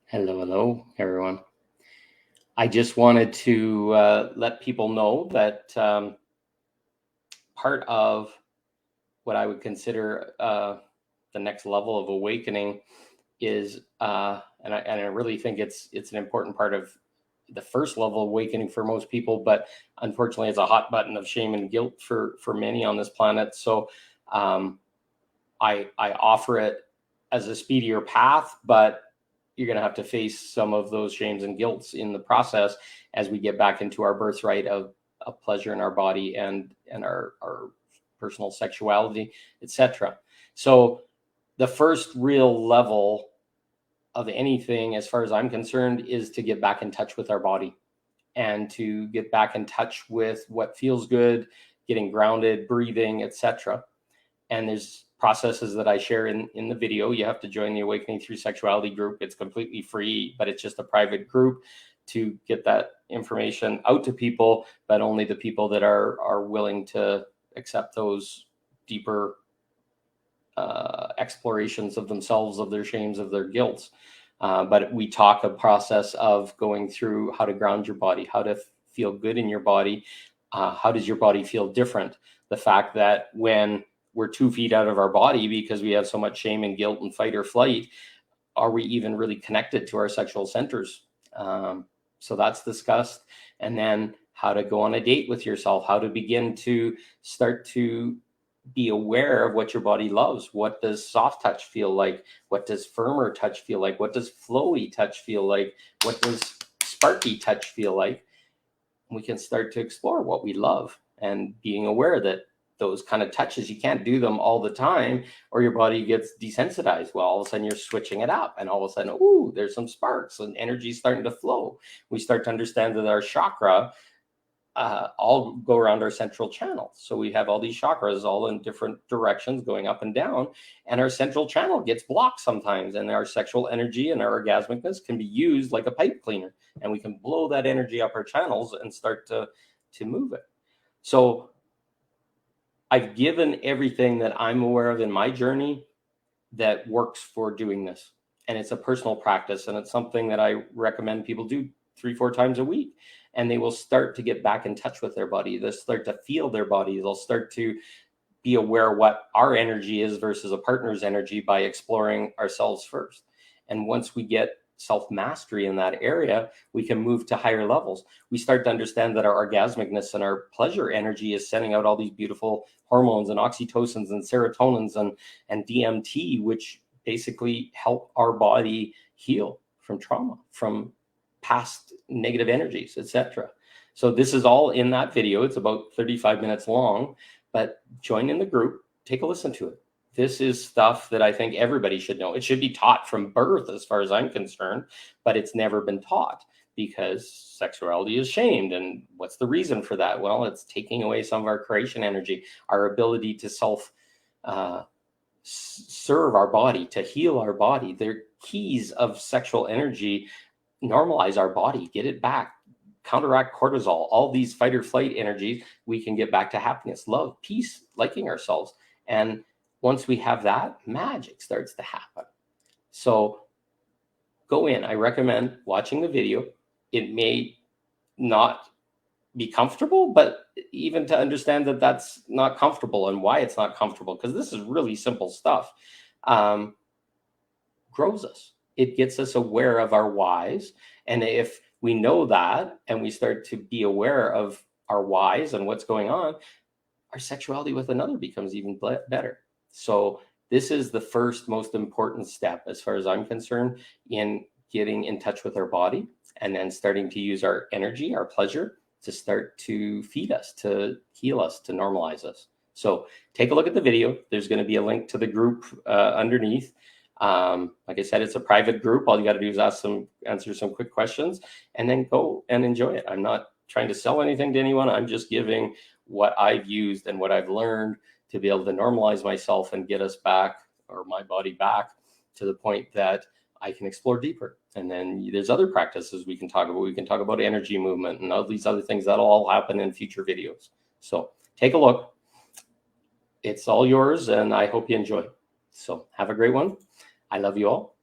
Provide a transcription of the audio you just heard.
Hello, everyone. I just wanted to let people know that part of what I would consider the next level of awakening is, and I really think it's an important part of the first level of awakening for most people, but unfortunately, it's a hot button of shame and guilt for many on this planet. So I offer it as a speedier path, but you're going to have to face some of those shames and guilts in the process as we get back into our birthright of pleasure in our body and our personal sexuality, etc. So the first real level of anything, as far as I'm concerned, is to get back in touch with our body and to get back in touch with what feels good, getting grounded, breathing, etc. And there's processes that I share in the video. You have to join the Awakening Through Sexuality group. It's completely free, but it's just a private group to get that information out to people, but only the people that are willing to accept those deeper explorations of themselves, of their shames, of their guilts. But we talk a process of going through how to ground your body, how to feel good in your body. How does your body feel different? The fact that when we're 2 feet out of our body because we have so much shame and guilt and fight or flight, are we even really connected to our sexual centers? So that's discussed. And then how to go on a date with yourself, how to begin to start to be aware of what your body loves. What does soft touch feel like? What does firmer touch feel like? What does flowy touch feel like? What does sparky touch feel like? We can start to explore what we love and being aware that those kind of touches, you can't do them all the time or your body gets desensitized. Well, all of a sudden you're switching it up and all of a sudden, ooh, there's some sparks and energy starting to flow. We start to understand that our chakra all go around our central channel. So we have all these chakras all in different directions going up and down, and our central channel gets blocked sometimes, and our sexual energy and our orgasmicness can be used like a pipe cleaner, and we can blow that energy up our channels and start to move it. So I've given everything that I'm aware of in my journey that works for doing this. And it's a personal practice, and it's something that I recommend people do 3-4 times a week. And they will start to get back in touch with their body. They'll start to feel their body. They'll start to be aware what our energy is versus a partner's energy by exploring ourselves first. And once we get self-mastery in that area, we can move to higher levels. We start to understand that our orgasmicness and our pleasure energy is sending out all these beautiful hormones and oxytocins and serotonins and DMT, which basically help our body heal from trauma, from past negative energies, etc. So this is all in that video. It's about 35 minutes long, but join in the group, take a listen to it. This is stuff that I think everybody should know. It should be taught from birth as far as I'm concerned, but it's never been taught because sexuality is shamed. And what's the reason for that? Well, it's taking away some of our creation energy, our ability to serve our body, to heal our body. They're keys of sexual energy. Normalize our body, get it back, counteract cortisol, all these fight or flight energies. We can get back to happiness, love, peace, liking ourselves. And once we have that, magic starts to happen. So go in. I recommend watching the video. It may not be comfortable, but even to understand that that's not comfortable and why it's not comfortable, because this is really simple stuff, grows us. It gets us aware of our whys. And if we know that and we start to be aware of our whys and what's going on, our sexuality with another becomes even better. So this is the first most important step, as far as I'm concerned, in getting in touch with our body and then starting to use our energy, our pleasure, to start to feed us, to heal us, to normalize us. So take a look at the video. There's going to be a link to the group underneath. Like I said, it's a private group. All you got to do is answer some quick questions and then go and enjoy it. I'm not trying to sell anything to anyone. I'm just giving what I've used and what I've learned to be able to normalize myself and get us back, or my body back, to the point that I can explore deeper. And then there's other practices we can talk about. We can talk about energy movement and all these other things. That'll all happen in future videos. So take a look. It's all yours, and I hope you enjoy. So have a great one. I love you all.